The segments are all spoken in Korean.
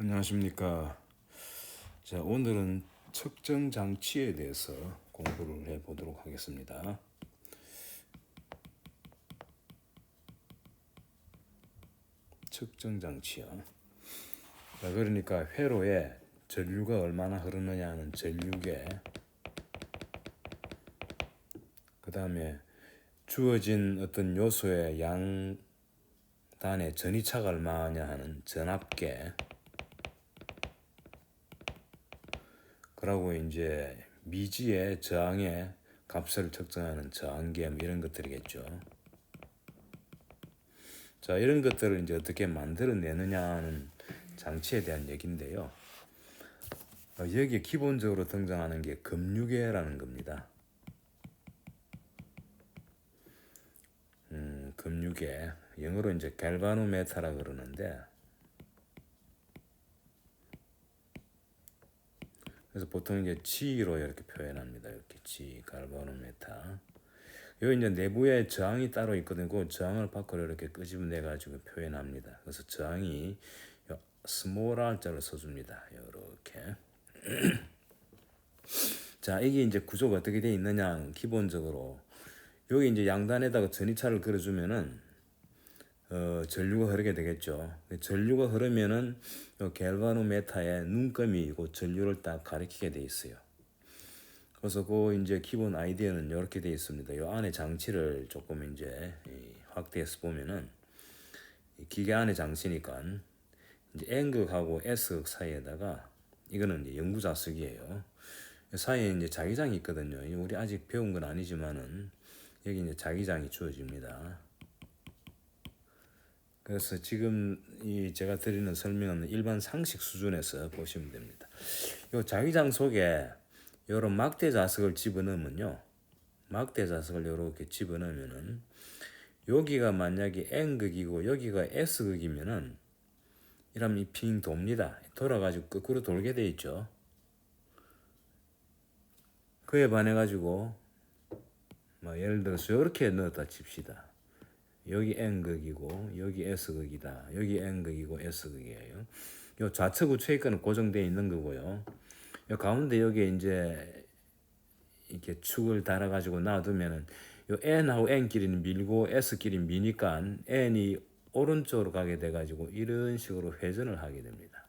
안녕하십니까. 자, 오늘은 측정 장치에 대해서 공부를 해 보도록 하겠습니다. 측정 장치요. 자, 그러니까 회로에 전류가 얼마나 흐르느냐 하는 전류계, 그 다음에 주어진 어떤 요소의 양단의 전이차가 얼마냐 하는 전압계, 그리고 이제 미지의 저항의 값을 측정하는 저항계 뭐 이런 것들이겠죠. 자, 이런 것들을 이제 어떻게 만들어내느냐는 장치에 대한 얘기인데요. 여기에 기본적으로 등장하는 게 금유계라는 겁니다. 금유계, 영어로 이제 갈바노메타라 그러는데, 그래서 보통 이제 G로 이렇게 표현합니다. 이렇게 G, 갈바노메타. 여기 이제 내부에 저항이 따로 있거든요. 그 저항을 밖으로 이렇게 끄집어내 가지고 표현합니다. 그래서 저항이 스몰 r자를 써줍니다. 이렇게. 자, 이게 이제 구조가 어떻게 되어 있느냐, 기본적으로 여기 이제 양단에다가 전이차를 걸어주면은 전류가 흐르게 되겠죠. 전류가 흐르면은 요 갤바노메타의 눈금이 전류를 딱 가리키게 돼 있어요. 그래서 그 이제 기본 아이디어는 이렇게 되어 있습니다. 요 안에 장치를 조금 이제 확대해서 보면은 기계 안에 장치니까 이제 N극하고 S극 사이에다가 이거는 이제 영구자석이에요. 사이에 이제 자기장이 있거든요. 우리 아직 배운 건 아니지만은 여기 이제 자기장이 주어집니다. 그래서 지금 제가 드리는 설명은 일반 상식 수준에서 보시면 됩니다. 이 자기장 속에 이런 막대 자석을 집어넣으면요, 막대 자석을 이렇게 집어넣으면은 여기가 만약에 N극이고 여기가 S극이면은 이러면 이 핑 돕니다. 돌아가지고 거꾸로 돌게 돼 있죠. 그에 반해 가지고 예를 들어서 이렇게 넣었다 칩시다. 여기 N극이고 여기 S극이다. 여기 N극이고 S극이에요. 요 좌측 우측에는 고정되어 있는 거고요. 요 가운데 여기에 이제 이렇게 축을 달아가지고 놔두면은 요 N하고 N끼리는 밀고 S끼리 미니까 N이 오른쪽으로 가게 돼가지고 이런 식으로 회전을 하게 됩니다.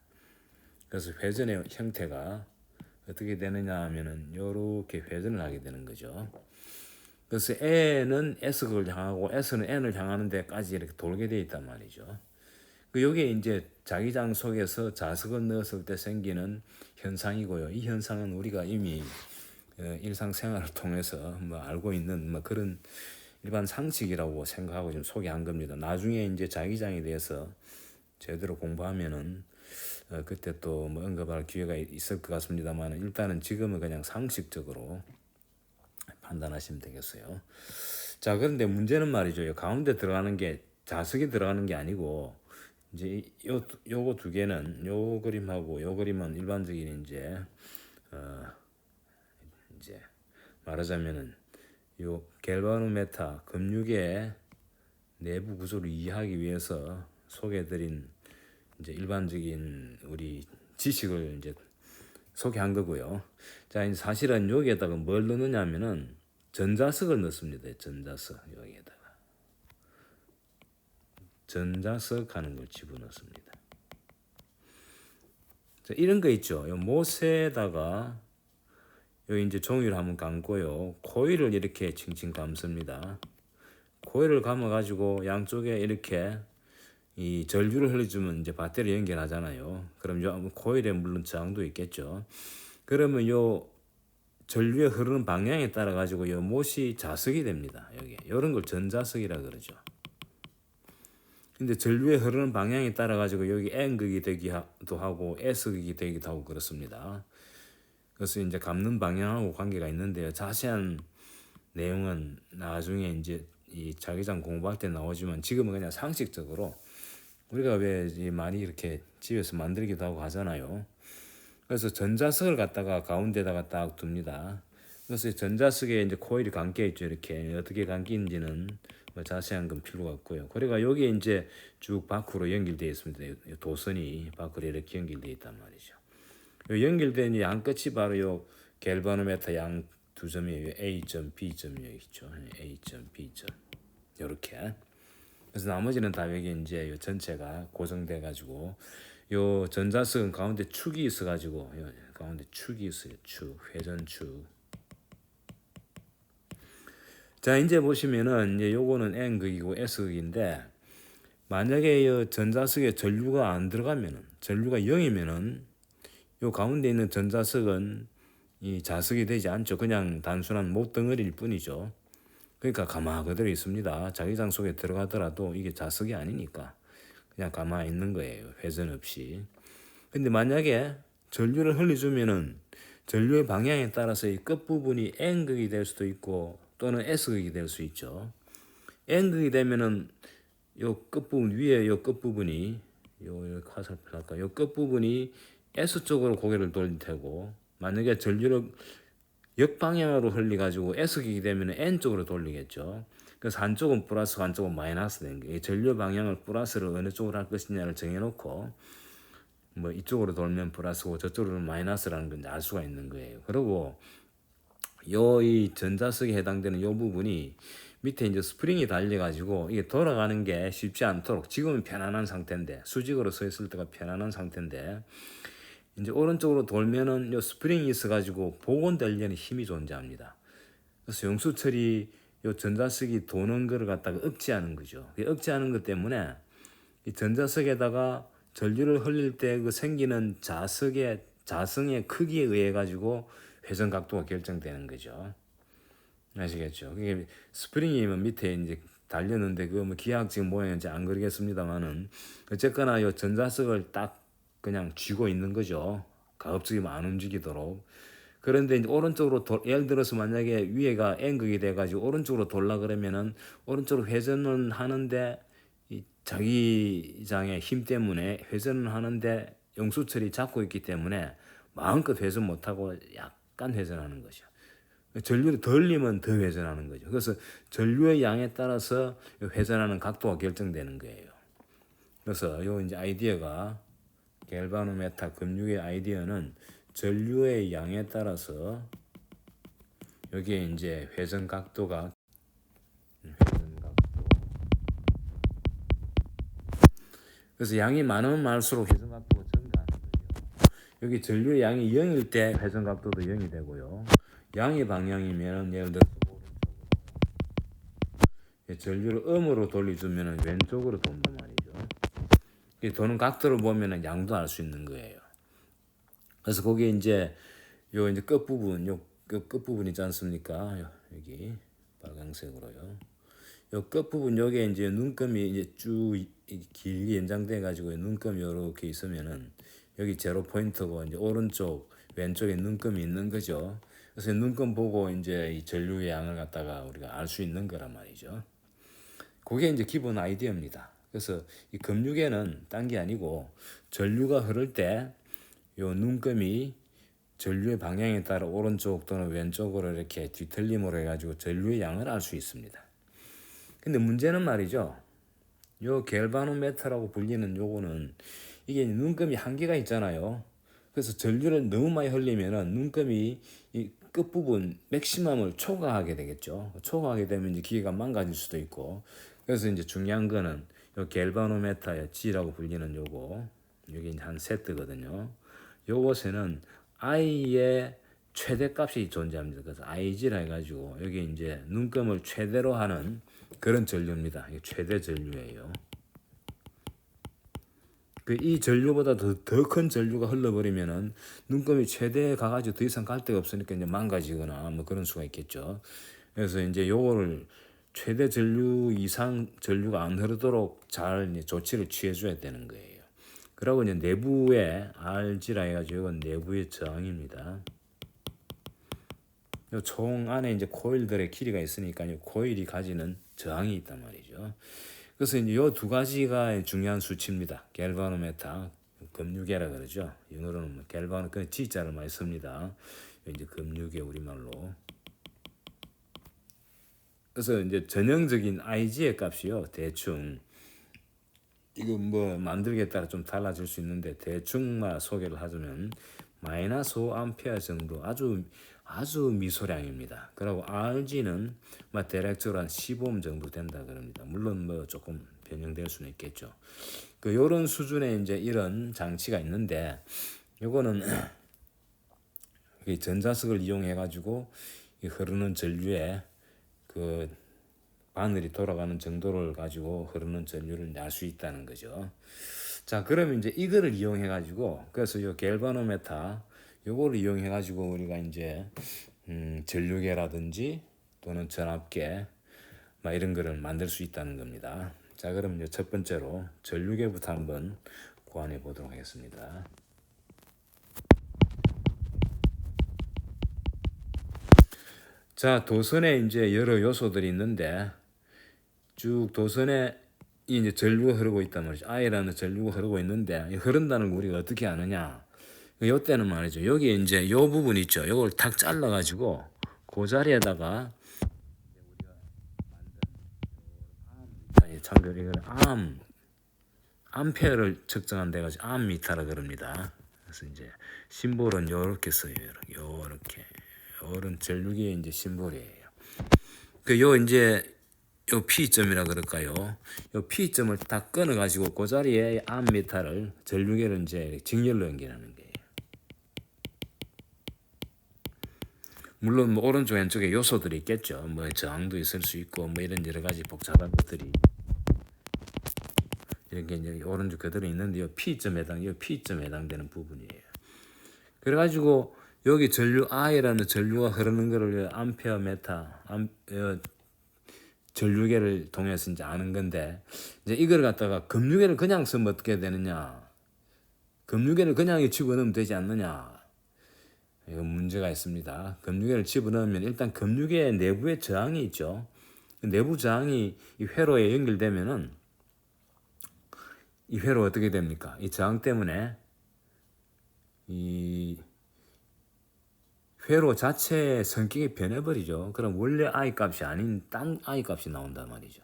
그래서 회전의 형태가 어떻게 되느냐 하면은 요렇게 회전을 하게 되는 거죠. 그래서 N은 S극을 향하고 S는 N을 향하는 데까지 이렇게 돌게 돼 있단 말이죠. 여기에 이제 자기장 속에서 자석을 넣었을 때 생기는 현상이고요. 이 현상은 우리가 이미 일상생활을 통해서 알고 있는 그런 일반 상식이라고 생각하고 좀 소개한 겁니다. 나중에 이제 자기장에 대해서 제대로 공부하면은 그때 또 언급할 기회가 있을 것 같습니다만, 일단은 지금은 그냥 상식적으로 판단하시면 되겠어요. 자, 그런데 문제는 말이죠. 가운데 들어가는 게 자석이 들어가는 게 아니고 이제 요거 두 개는 요 그림하고 요 그림은 일반적인 이제 말하자면은 요 갤바노메타 금육의 내부 구조를 이해하기 위해서 소개해드린 이제 일반적인 우리 지식을 이제 소개한 거고요. 자, 이제 사실은 여기에다가 뭘 넣느냐면은 전자석을 넣습니다. 전자석 여기에다가 전자석 하는 걸 집어넣습니다. 자, 이런 거 있죠. 요 못에다가 여기 이제 종이를 한번 감고요. 코일을 이렇게 칭칭 감습니다. 코일을 감아가지고 양쪽에 이렇게 이 전류를 흘려주면 이제 배터리 연결하잖아요. 그럼 요 코일에 물론 저항도 있겠죠. 그러면 요 전류에 흐르는 방향에 따라 가지고 요 못이 자석이 됩니다. 여기 이런 걸 전자석이라 그러죠. 근데 전류에 흐르는 방향에 따라 가지고 여기 N극이 되기도 하고 S극이 되기도 하고 그렇습니다. 그래서 이제 감는 방향하고 관계가 있는데요. 자세한 내용은 나중에 이제 이 자기장 공부할 때 나오지만 지금은 그냥 상식적으로 우리가 왜 많이 이렇게 집에서 만들기도 하고 하잖아요. 그래서 전자석을 갖다가 가운데다가 딱 둡니다. 그래서 전자석에 이제 코일이 감겨 있죠. 이렇게 어떻게 감기는지는 뭐 자세한 건 필요가 없고요. 그러니까 여기에 이제 쭉 밖으로 연결되어 있습니다. 도선이 밖으로 이렇게 연결되어 있단 말이죠. 요 연결된 양 끝이 바로 요 갤바노메터 양 두 점이에요. A점, B점이 여기 있죠. A점, B점 이렇게. 그래서 나머지는 다 여기 이제 요 전체가 고정돼 가지고 요 전자석은 가운데 축이 있어 가지고 가운데 축이 있어요. 축, 회전축. 자, 이제 보시면은 이제 요거는 N극이고 S극인데 만약에 이 전자석에 전류가 안 들어가면은 전류가 0이면은 요 가운데 있는 전자석은 이 자석이 되지 않죠. 그냥 단순한 목덩어리일 뿐이죠. 그러니까 가만 그대로 있습니다. 자기장 속에 들어가더라도 이게 자석이 아니니까 그냥 가만히 있는 거예요. 회전 없이. 근데 만약에 전류를 흘려주면은 전류의 방향에 따라서 이 끝부분이 N극이 될 수도 있고 또는 S극이 될 수 있죠. N극이 되면은 요 끝부분 위에 요 끝부분이 요 화살표 할까? 요 끝부분이 S 쪽으로 고개를 돌릴 테고 만약에 전류를 역방향으로 흘려가지고 S극이 되면 N 쪽으로 돌리겠죠. 그래서 한쪽은 플러스 한쪽은 마이너스 된 거예요. 전류 방향을 플러스를 어느 쪽으로 할 것이냐를 정해놓고 뭐 이쪽으로 돌면 플러스고 저쪽으로 마이너스라는 걸 알 수가 있는 거예요. 그리고 요 이 전자석에 해당되는 요 부분이 밑에 이제 스프링이 달려가지고 이게 돌아가는 게 쉽지 않도록 지금은 편안한 상태인데 수직으로 서 있을 때가 편안한 상태인데 이제 오른쪽으로 돌면은 요 스프링이 있어가지고 복원되려는 힘이 존재합니다. 그래서 용수철이 요 전자석이 도는 거를 갖다가 억제하는 거죠. 억제하는 것 때문에 이 전자석에다가 전류를 흘릴 때 그 생기는 자성의 크기에 의해 가지고 회전 각도가 결정되는 거죠. 아시겠죠? 그게 스프링이면 밑에 이제 달렸는데 그 뭐 기하학적 모양인지 안 그리겠습니다만은 어쨌거나 요 전자석을 딱 그냥 쥐고 있는 거죠. 가급적이면 안 움직이도록. 그런데 이제 오른쪽으로 예를 들어서 만약에 위에가 N극이 돼가지고 오른쪽으로 돌라 그러면은 오른쪽으로 회전은 하는데 이 자기장의 힘 때문에 회전은 하는데 용수철이 잡고 있기 때문에 마음껏 회전 못하고 약간 회전하는 거죠. 전류를 덜 넣으면 더 회전하는 거죠. 그래서 전류의 양에 따라서 회전하는 각도가 결정되는 거예요. 그래서 요 이제 아이디어가 갤바노메타 금육의 아이디어는 전류의 양에 따라서 여기에 이제 회전 각도 그래서 양이 많으면 많을수록 회전 각도가 증가하는 거죠. 여기 전류의 양이 0일 때 회전 각도도 0이 되고요. 양의 방향이면 예를 들어서 전류를 음으로 돌려주면 왼쪽으로 돈단 말이죠. 이 도는 각도를 보면 양도 알 수 있는 거예요. 그래서 거기에 이제 요 이제 끝부분, 요 끝부분 있지 않습니까? 여기 빨강색으로요. 요 끝부분 여기에 이제 눈금이 이제 쭉 길게 연장돼 가지고 눈금이 이렇게 있으면은 여기 제로 포인트고 이제 오른쪽 왼쪽에 눈금이 있는 거죠. 그래서 눈금 보고 이제 이 전류의 양을 갖다가 우리가 알 수 있는 거란 말이죠. 그게 이제 기본 아이디어입니다. 그래서 이 금육에는 딴 게 아니고 전류가 흐를 때 요 눈금이 전류의 방향에 따라 오른쪽 또는 왼쪽으로 이렇게 뒤틀림으로 해가지고 전류의 양을 알 수 있습니다. 근데 문제는 말이죠. 요 갤바노메터라고 불리는 요거는 이게 눈금이 한계가 있잖아요. 그래서 전류를 너무 많이 흘리면은 눈금이 이 끝부분 맥시멈을 초과하게 되겠죠. 초과하게 되면 이제 기계가 망가질 수도 있고. 그래서 이제 중요한 거는 요 갤바노메터의 G라고 불리는 요거 여기 한 세트거든요. 요것에는 I의 최대값이 존재합니다. 그래서 IG라 해가지고 여기 이제 눈금을 최대로 하는 그런 전류입니다. 이게 최대 전류예요. 이 전류보다 더 큰 전류가 흘러버리면은 눈금이 최대에 가가지고 더 이상 갈 데가 없으니까 이제 망가지거나 뭐 그런 수가 있겠죠. 그래서 이제 요거를 최대 전류 이상 전류가 안 흐르도록 잘 이제 조치를 취해줘야 되는 거예요. 그리고 이제 내부에 RG라 해가지고 이건 내부의 저항입니다. 요 총 안에 이제 코일들의 길이가 있으니까요. 코일이 가지는 저항이 있단 말이죠. 그래서 이제 요 두 가지가 중요한 수치입니다. 갤바노메타, 금유계라 그러죠. 영어로는 뭐 갤바노 그 G자를 많이 씁니다. 이제 금유계 우리말로. 그래서 이제 전형적인 IG의 값이요. 대충 이거 뭐 만들기에 따라 좀 달라질 수 있는데 대충만 소개를 하자면 마이너스 5A 정도 아주 미소량입니다. 그리고 RG는 대략적으로 한 15옴 정도 된다 그럽니다. 물론 뭐 조금 변형될 수는 있겠죠. 그 요런 수준의 이제 이런 장치가 있는데 요거는 전자석을 이용해 가지고 흐르는 전류에 그 바늘이 돌아가는 정도를 가지고 흐르는 전류를 낼 수 있다는 거죠. 자, 그러면 이제 이거를 이용해 가지고 그래서 요 갤바노메타 요거를 이용해 가지고 우리가 이제 전류계라든지 또는 전압계 막 이런 거를 만들 수 있다는 겁니다. 자, 그럼 이제 첫 번째로 전류계부터 한번 고안해 보도록 하겠습니다. 자, 도선에 이제 여러 요소들이 있는데 쭉 도선에 이제 전류가 흐르고 있단 말이죠. I라는 전류가 흐르고 있는데 흐른다는 걸 우리가 어떻게 아느냐? 요때는 말이죠. 여기 이제 요 부분 있죠. 요걸 탁 잘라 가지고 그 자리에다가 참고로 이걸 암페어를 측정한 데가 암미터라 그럽니다. 그래서 이제 심볼은 요렇게 써요. 요렇게 요런 전류기의 이제 심볼이에요. 요 이제 요 P점이라 그럴까요? 요 P점을 딱 끊어 가지고 그 자리에 암미터를 전류계를 이제 직렬로 연결하는 거예요. 물론 뭐 오른쪽 왼쪽에 요소들이 있겠죠. 뭐 저항도 있을 수 있고 뭐 이런 여러 가지 복잡한 것들이 이렇게 이제 오른쪽 그대로 있는데 요 P점에 해당되는 부분이에요. 그래가지고 여기 전류 I라는 전류가 흐르는 거를 암페어 메타 전류계를 통해서 이제 아는 건데 이제 이걸 갖다가 금류계를 그냥 쓰면 어떻게 되느냐? 금류계를 그냥 집어넣으면 되지 않느냐? 이거 문제가 있습니다. 금류계를 집어넣으면 일단 금류계 내부에 저항이 있죠. 내부 저항이 이 회로에 연결되면은 이 회로 어떻게 됩니까? 이 저항 때문에 이 회로 자체의 성격이 변해버리죠. 그럼 원래 I 값이 아닌 딴 I 값이 나온단 말이죠.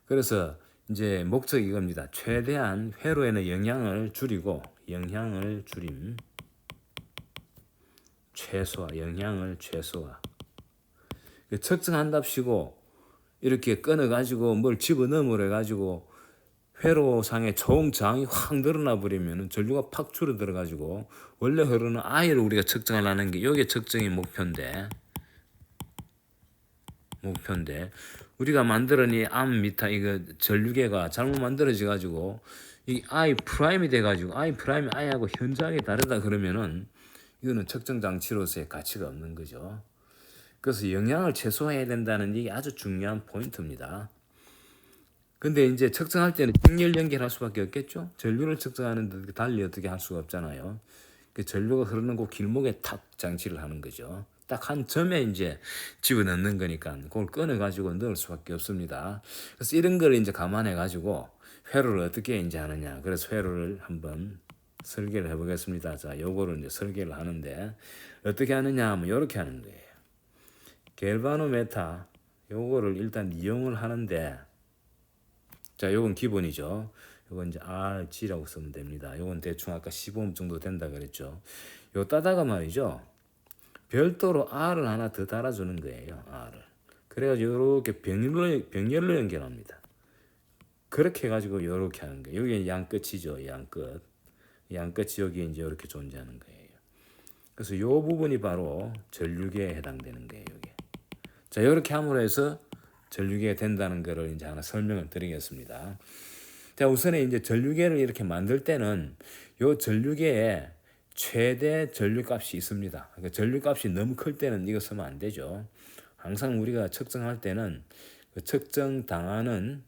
그래서 이제 목적이 이겁니다. 최대한 회로에는 영향을 줄이고 영향을 최소화 측정한답시고 이렇게 끊어가지고 뭘 집어넣으려 해가지고 회로상의 총 저항이 확 늘어나 버리면 전류가 팍 줄어들어 가지고 원래 흐르는 I를 우리가 측정하려는 게 이게 측정이 목표인데 우리가 만들어낸 이 암미터 이거 전류계가 잘못 만들어져 가지고 이 I 프라임이 돼 가지고 I 프라임이 I하고 현저하게 다르다 그러면은 이거는 측정 장치로서의 가치가 없는 거죠. 그래서 영향을 최소화해야 된다는 게 아주 중요한 포인트입니다. 근데 이제 측정할 때는 직렬 연결할 수밖에 없겠죠. 전류를 측정하는데 달리 어떻게 할 수가 없잖아요. 그 전류가 흐르는 그 길목에 탁 장치를 하는 거죠. 딱 한 점에 이제 집어넣는 거니까 그걸 꺼내 가지고 넣을 수밖에 없습니다. 그래서 이런 걸 이제 감안해 가지고 회로를 어떻게 이제 하느냐. 그래서 회로를 한번 설계를 해보겠습니다. 자, 요거를 이제 설계를 하는데 어떻게 하느냐 하면 이렇게 하는 거예요. 갤바노메타 요거를 일단 이용을 하는데 자, 요건 기본이죠. 요건 이제 RG라고 쓰면 됩니다. 요건 대충 아까 15옴 정도 된다 그랬죠. 요 따다가 말이죠. 별도로 R을 하나 더 달아주는 거예요. R을. 그래가지고 이렇게 병렬로 연결합니다. 그렇게 해가지고 요렇게 하는 거예요. 여기 양끝이죠. 양끝이 여기 이제 이렇게 존재하는 거예요. 그래서 요 부분이 바로 전류계에 해당되는 거예요. 요게. 자, 이렇게 함으로 해서 전류계가 된다는 것을 이제 하나 설명을 드리겠습니다. 자, 우선에 이제 전류계를 이렇게 만들 때는 요 전류계에 최대 전류값이 있습니다. 그러니까 전류값이 너무 클 때는 이거 쓰면 안 되죠. 항상 우리가 측정할 때는 그 측정당하는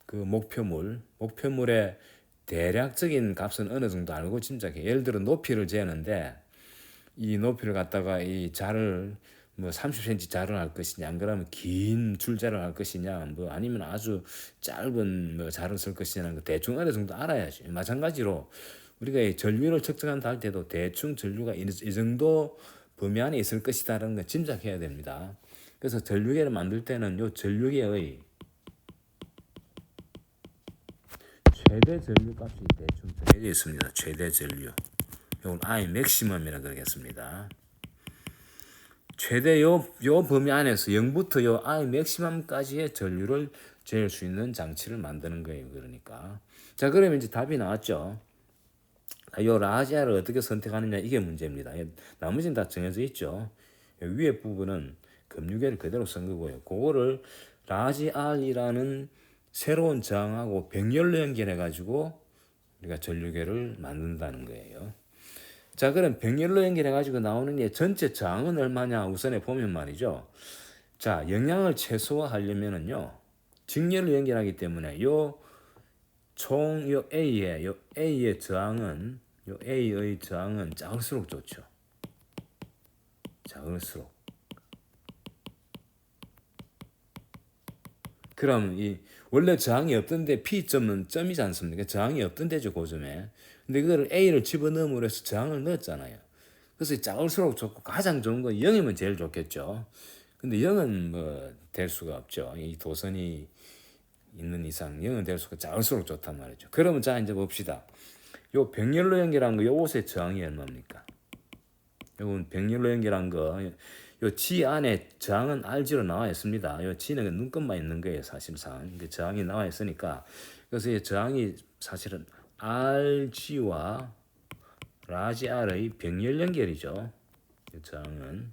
그 목표물의 대략적인 값은 어느 정도 알고 짐작해. 예를 들어 높이를 재는데 이 높이를 갖다가 이 자를 뭐 30cm 자를 할 것이냐, 안 그러면 긴 줄자를 할 것이냐, 뭐 아니면 아주 짧은 뭐 자를 쓸 것이냐는 거 대충 어느 정도 알아야지. 마찬가지로 우리가 이 전류를 측정한다 할 때도 대충 전류가 이 정도 범위 안에 있을 것이다라는 걸 짐작해야 됩니다. 그래서 전류계를 만들 때는 요 전류계의 최대 전류 값이 대충 정해져 있습니다. 최대 전류. 이걸 I 맥시멈이라 그러겠습니다. 최대 요 범위 안에서 0부터 요 I 맥시멈까지의 전류를 재일 수 있는 장치를 만드는 거예요. 그러니까. 자, 그러면 이제 답이 나왔죠. 요 라지아를 어떻게 선택하느냐 이게 문제입니다. 나머지는 다 정해져 있죠. 위에 부분은 금유계를 그대로 쓴 거고요. 그거를 라지 R이라는 새로운 저항하고 병렬로 연결해 가지고 우리가 전류계를 만든다는 거예요. 자, 그럼 병렬로 연결해 가지고 나오는 게 전체 저항은 얼마냐 우선에 보면 말이죠. 자, 영향을 최소화하려면은요. 직렬로 연결하기 때문에 요 A의 저항은 A의 저항은 작을수록 좋죠. 작을수록. 그럼 원래 저항이 없던데 P점은 점이지 않습니까? 저항이 없던데죠, 그 점에. 근데 그걸 A를 집어넣음으로 해서 저항을 넣었잖아요. 그래서 작을수록 좋고 가장 좋은 건 0이면 제일 좋겠죠. 근데 0은 뭐 될 수가 없죠. 이 도선이 있는 이상 0은 될 수가 작을수록 좋단 말이죠. 그러면 자 이제 봅시다. 요 병렬로 연결한 거 요것의 저항이 얼마입니까? 요건 병렬로 연결한 거 요 G 안에 저항은 RG로 나와 있습니다. 요 G는 눈금만 있는 거예요, 사실상. 저항이 나와 있으니까. 그래서 이 저항이 사실은 RG와 라지 R의 병렬 연결이죠. 이 저항은.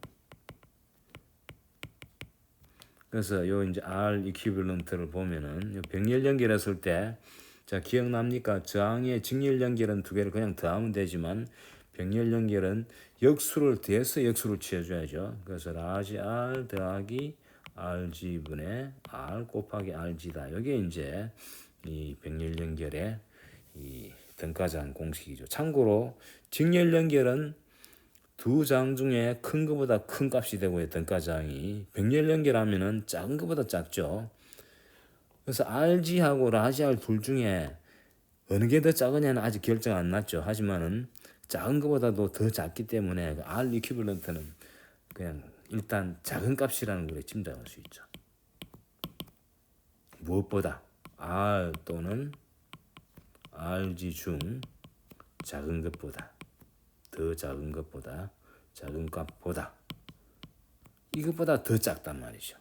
그래서 요 이제 R 이퀴벌런트를 보면은 요 병렬 연결했을 때 자, 기억납니까? 저항의 직렬 연결은 두 개를 그냥 더하면 되지만 병렬 연결은 역수를 더해서 역수를 취해줘야죠. 그래서 라지 R 더하기 RG분의 R 곱하기 RG다. 이게 이제 이 병렬 연결의 이 등가장 공식이죠. 참고로 직렬 연결은 두 장 중에 큰 것보다 큰 값이 되고요. 등가장이 병렬 연결하면은 작은 것보다 작죠. 그래서 RG하고 라지 R 둘 중에 어느 게 더 작으냐는 아직 결정 안 났죠. 하지만은 작은 것보다도 더 작기 때문에 R 이퀴벌런트는 그냥 일단 작은 값이라는 걸 짐작할 수 있죠. 무엇보다 R 또는 RG 중 작은 것보다 더 작은 것보다 작은 값보다 이것보다 더 작단 말이죠.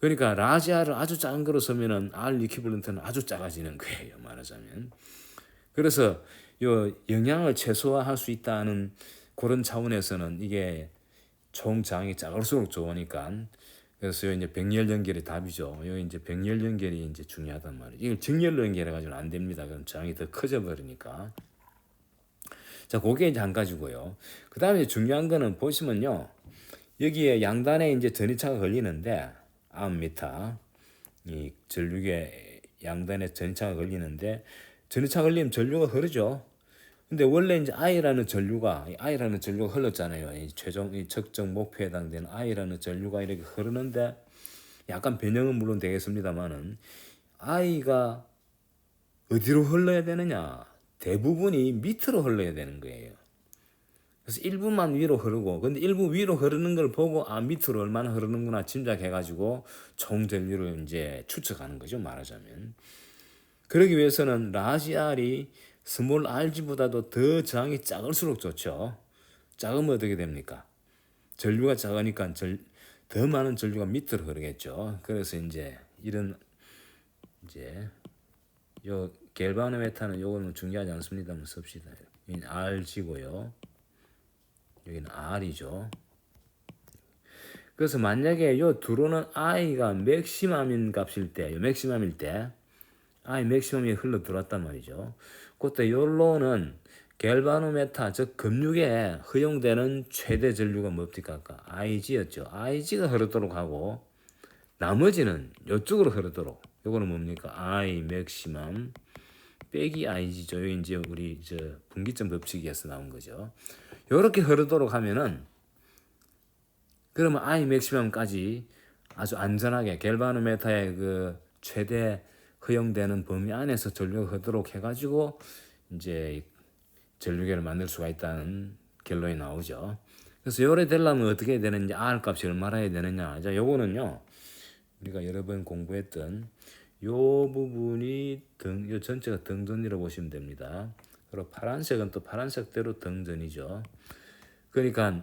그러니까 라지 R을 아주 작은 거로 쓰면은 R 이퀴벌런트는 아주 작아지는 거예요. 말하자면. 그래서 요 영향을 최소화할 수 있다는 그런 차원에서는 이게 총 저항이 작을수록 좋으니까 그래서 이제 병렬 연결이 답이죠. 요 이제 병렬 연결이 이제 중요하단 말이에요. 이걸 직렬로 연결해 가지고는 안 됩니다. 그럼 저항이 더 커져 버리니까. 자, 그게 이제 한 가지고요. 그다음에 중요한 거는 보시면요. 여기에 양단에 이제 전이차가 걸리는데 암미터 이 전류계 양단에 전이차가 걸리는데 전이차 걸리면 전류가 흐르죠. 근데 원래 이제 I라는 전류가 흘렀잖아요. 이 최종 이 측정 목표에 해당되는 I라는 전류가 이렇게 흐르는데 약간 변형은 물론 되겠습니다만은 I가 어디로 흘러야 되느냐? 대부분이 밑으로 흘러야 되는 거예요. 그래서 일부만 위로 흐르고 근데 일부 위로 흐르는 걸 보고 밑으로 얼마나 흐르는구나 짐작해 가지고 총 전류를 이제 추측하는 거죠, 말하자면. 그러기 위해서는 라지 R이 스몰 RG보다도 더 저항이 작을수록 좋죠. 작으면 어떻게 됩니까? 전류가 작으니까 더 많은 전류가 밑으로 흐르겠죠. 그래서 이제 이런 이제 요 갤바노메탄은 요거는 중요하지 않습니다만 씁시다. 여기는 RG고요. 여기는 R이죠. 그래서 만약에 요 둘은 I가 맥시멈인 값일 때, 맥시멈일 때 I 맥시멈이 흘러 들어왔단 말이죠. 그때 요로는 갤바노메타 즉 금육에 허용되는 최대 전류가 뭡니까? IG였죠. IG가 흐르도록 하고 나머지는 이쪽으로 흐르도록. 요거는 뭡니까? I 맥시멈 빼기 IG죠. 여기 이제 우리 분기점 법칙에서 나온 거죠. 요렇게 흐르도록 하면은 그러면 I 맥시멈까지 아주 안전하게 갤바노메타의 그 최대 허용되는 범위 안에서 전류가 흐르도록 해가지고 이제 전류계를 만들 수가 있다는 결론이 나오죠. 그래서 요래 되려면 어떻게 해야 되는지 R 값이 얼마나 해야 되느냐. 자, 요거는요. 우리가 여러 번 공부했던 요 부분이 요 전체가 등전이라고 보시면 됩니다. 그리고 파란색은 또 파란색대로 등전이죠. 그러니까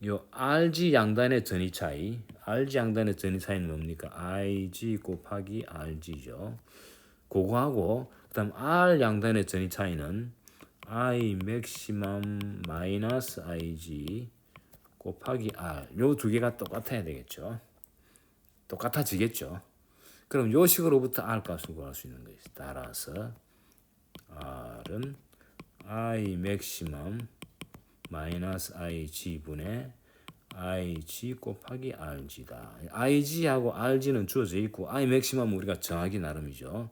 요 RG 양단의 전위 차이, RG 양단의 전위 차이는 뭡니까? IG 곱하기 RG죠. 그거하고 그다음 R 양단의 전위 차이는 I 맥시멈 마이너스 IG 곱하기 R. 요 두 개가 똑같아야 되겠죠. 똑같아지겠죠. 그럼 요 식으로부터 R 값을 구할 수 있는 거예요. 따라서 R은 I 맥시멈 마이너스 IG분의 IG 곱하기 RG다. IG하고 RG는 주어져 있고 I 맥시멈은 우리가 정하기 나름이죠.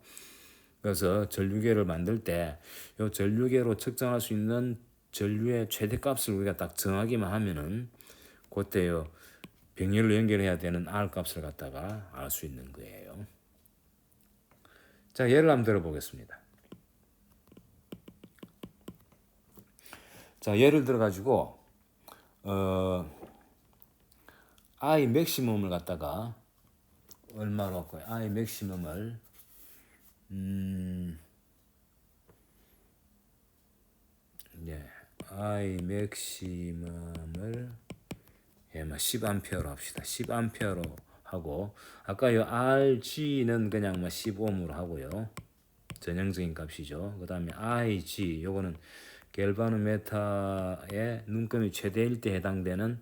그래서 전류계를 만들 때 이 전류계로 측정할 수 있는 전류의 최대값을 우리가 딱 정하기만 하면은 그때요 병렬로 연결해야 되는 R 값을 갖다가 알 수 있는 거예요. 자, 예를 한번 들어보겠습니다. 자, 예를 들어 가지고 I 맥시멈을 갖다가 얼마로 할까요? I 맥시멈을 I 맥시멈을 10A로 합시다. 10A로 하고 아까 이 RG는 그냥 10ohm으로 하고요. 전형적인 값이죠. 그다음에 IG 요거는 갤바노메타의 눈금이 최대일 때 해당되는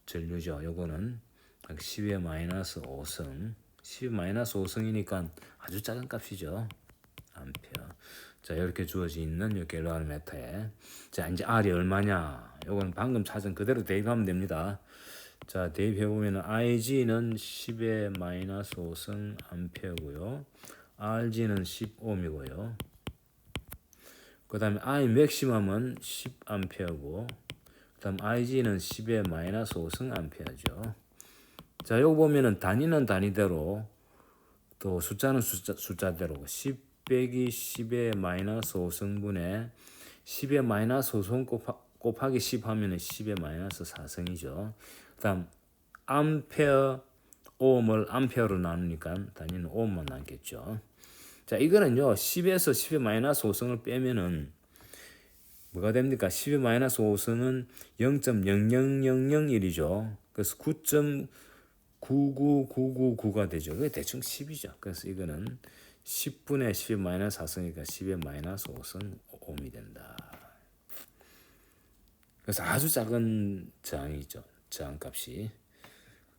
전류죠. 요거는 10의 마이너스 5승 10 마이너스 5승이니까 아주 작은 값이죠. 암페어. 자, 이렇게 주어져 있는 요 갤바노메타에 자, 이제 R이 얼마냐? 요거는 방금 찾은 그대로 대입하면 됩니다. 자, 대입해 보면은 IG는 10의 마이너스 5승 암페어고요. RG는 10ohm이고요. 그다음에 I 맥시멈은 10A고 그다음 IG는 10의 마이너스 5승 암페어죠. 자, 요거 보면은 단위는 단위대로 또 숫자는 숫자대로 10 빼기 10의 마이너스 5승분의 10의 마이너스 5승 곱하기 10 하면은 10의 마이너스 4승이죠. 그다음 암페어 ohm을 암페어로 나누니까 단위는 ohm만 남겠죠. 자, 이거는요 10에서 10의 마이너스 5승을 빼면은 뭐가 됩니까? 10의 마이너스 5승은 0.00001이죠. 그래서 9.99999가 되죠. 그게 대충 10이죠. 그래서 이거는 10분의 10의 마이너스 4승이니까 10의 마이너스 5승 ohm이 된다. 그래서 아주 작은 저항이죠. 저항값이.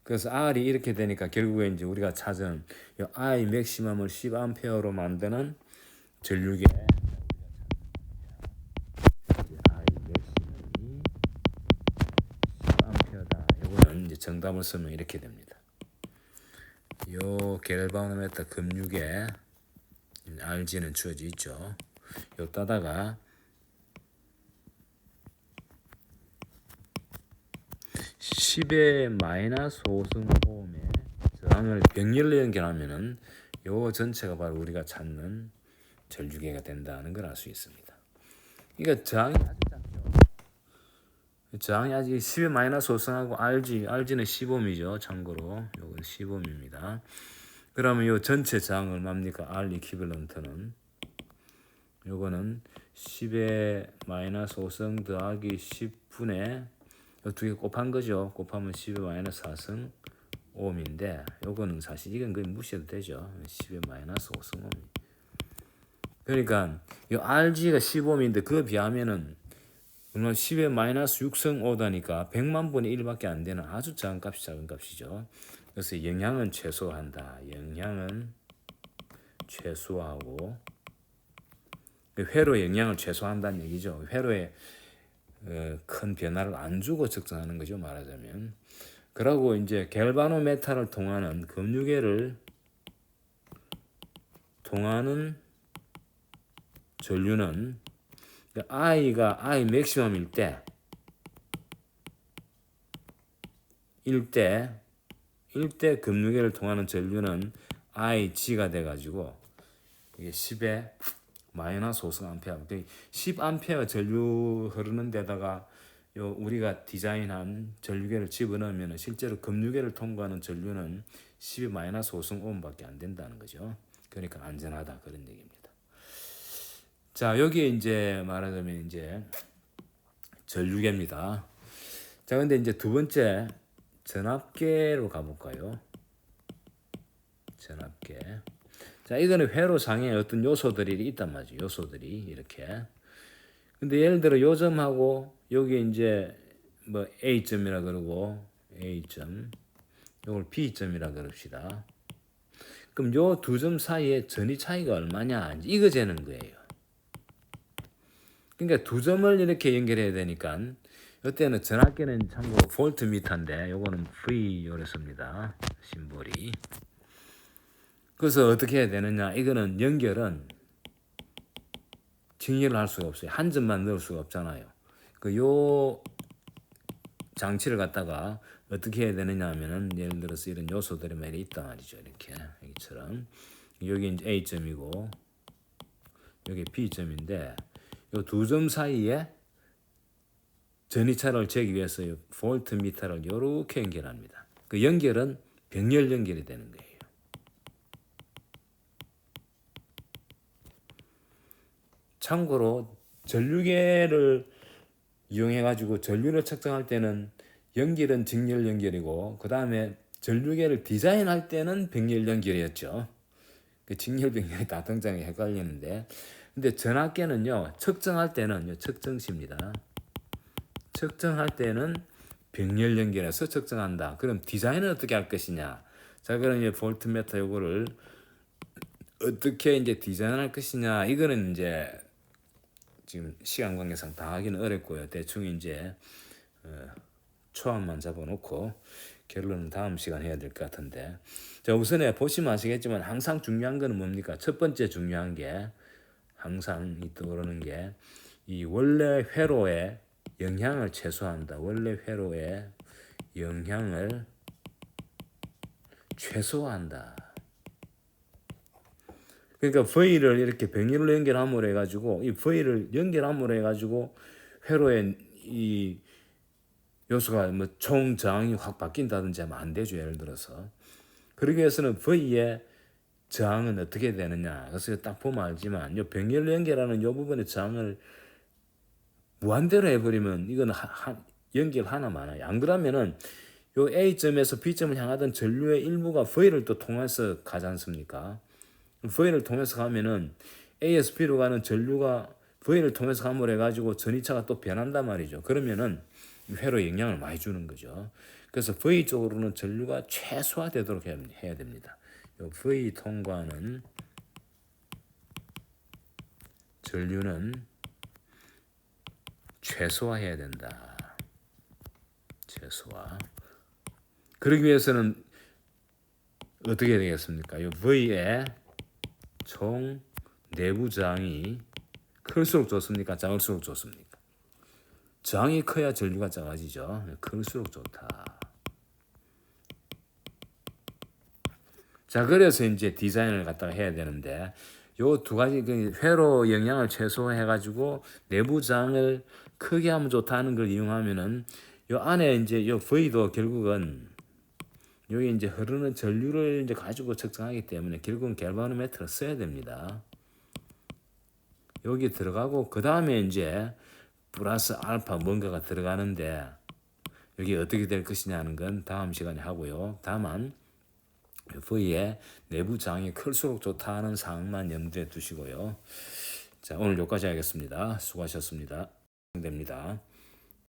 그래서 R이 이렇게 되니까 결국에 이제 우리가 찾은 이 I 맥시멈을 10A로 만드는 전류계 I 맥시멈이 10A다. 이거는 이제 정답을 쓰면 이렇게 됩니다. 요 갤바노메타 금육에 RG는 주어져 있죠. 요 따다가 10의 마이너스 5승 ohm의 저항을 병렬로 연결하면은 요 전체가 바로 우리가 찾는 전류계가 된다는 걸 알 수 있습니다. 그러니까 저항이 아주 작죠. 저항이 아직 10의 마이너스 5승하고 RG는 10ohm이죠. 참고로 요건 10ohm입니다. 그러면 요 전체 저항 얼마입니까? R 이퀴벌런트는 요거는 10의 마이너스 5승 더하기 10분의 두 개 곱한 거죠. 곱하면 10의 마이너스 4승 ohm인데 요거는 사실 이건 거의 무시해도 되죠. 10의 마이너스 5승 ohm. 그러니까 이 RG가 10ohm인데 그에 비하면은 물론 10의 마이너스 6승 오다니까 100만 분의 1밖에 안 되는 아주 작은 값이 작은 값이죠. 그래서 영향은 최소화한다. 영향은 최소화하고 회로의 영향을 최소화한다는 얘기죠. 회로에 큰 변화를 안 주고 측정하는 거죠. 말하자면. 그러고 이제 갤바노메타를 통하는 금유계를 통하는 전류는 I가 I 맥시멈일 때 1대 금유계를 통하는 전류는 IG가 돼가지고 이게 10의 마이너스 5승 암페어. 10 암페어 전류 흐르는 데다가 요 우리가 디자인한 전류계를 집어넣으면 실제로 급류계를 통과하는 전류는 12-5승 오음밖에 안 된다는 거죠. 그러니까 안전하다 그런 얘기입니다. 자, 여기에 이제 말하자면 이제 전류계입니다. 자, 근데 이제 두 번째 전압계로 가볼까요? 전압계. 자, 이거는 회로상에 어떤 요소들이 있단 말이죠. 요소들이 이렇게. 근데 예를 들어 요 점하고 여기 이제 뭐 A점이라 그러고 A점, 요걸 B점이라 그럽시다. 그럼 요 두 점 사이에 전위 차이가 얼마냐? 이거 재는 거예요. 그러니까 두 점을 이렇게 연결해야 되니까 이때는 전압계는 참고로 볼트미터인데 요거는 V 요랬습니다. 심볼이. 그래서 어떻게 해야 되느냐? 이거는 연결은 직렬을 할 수가 없어요. 한 점만 넣을 수가 없잖아요. 요 장치를 갖다가 어떻게 해야 되느냐 하면은 예를 들어서 이런 요소들이 막 있단 말이죠. 이렇게 여기처럼 여기 이제 A점이고 여기 B점인데 요 두 점 사이에 전위차를 재기 위해서 볼트미터를 이렇게 연결합니다. 그 연결은 병렬 연결이 되는 거예요. 참고로 전류계를 이용해 가지고 전류를 측정할 때는 연결은 직렬 연결이고 그 다음에 전류계를 디자인할 때는 병렬 연결이었죠. 그 직렬 병렬이 다 등장해 헷갈리는데 근데 전압계는요 측정할 때는요 측정시입니다. 측정할 때는 병렬 연결해서 측정한다. 그럼 디자인은 어떻게 할 것이냐? 자, 그럼 이제 볼트미터 요거를 어떻게 이제 디자인할 것이냐? 이거는 이제 지금 시간 관계상 다 하기는 어렵고요. 대충 이제 초안만 잡아놓고 결론은 다음 시간 해야 될 것 같은데. 자, 우선에 보시면 아시겠지만 항상 중요한 거는 뭡니까? 첫 번째 중요한 게 항상 떠오르는 게 이 원래 회로의 영향을 최소화한다. 원래 회로의 영향을 최소화한다. 그러니까 V를 이렇게 병렬로 연결함으로 해가지고 이 V를 연결함으로 해가지고 회로의 이 요소가 뭐 총 저항이 확 바뀐다든지 하면 안 되죠. 예를 들어서 그러기 위해서는 V의 저항은 어떻게 되느냐. 그래서 딱 보면 알지만 이 병렬로 연결하는 이 부분의 저항을 무한대로 해버리면 이건 연결 하나 많아요. 안 그러면은 요 A점에서 B점을 향하던 전류의 일부가 V를 또 통해서 가지 않습니까? V를 통해서 가면은 A에서 B로 가는 전류가 V를 통해서 감을 해가지고 전위차가 또 변한단 말이죠. 그러면은 회로에 영향을 많이 주는 거죠. 그래서 V 쪽으로는 전류가 최소화되도록 해야 됩니다. 요 V 통과는 전류는 최소화해야 된다. 최소화. 그러기 위해서는 어떻게 되겠습니까? 이 V의 총 내부 저항이 클수록 좋습니까? 작을수록 좋습니까? 저항이 커야 전류가 작아지죠. 클수록 좋다. 자, 그래서 이제 디자인을 갖다가 해야 되는데 요 두 가지 회로 영향을 최소화해 가지고 내부 저항을 크게 하면 좋다는 걸 이용하면은 요 안에 이제 요 V도 결국은 여기 이제 흐르는 전류를 이제 가지고 측정하기 때문에 결국은 갤바노메트를 써야 됩니다. 여기 들어가고 그 다음에 이제 플러스 알파 뭔가가 들어가는데 여기 어떻게 될 것이냐는 건 다음 시간에 하고요. 다만 V의 내부 저항이 클수록 좋다는 사항만 염두에 두시고요. 자, 오늘 여기까지 하겠습니다. 수고하셨습니다. 됩니다.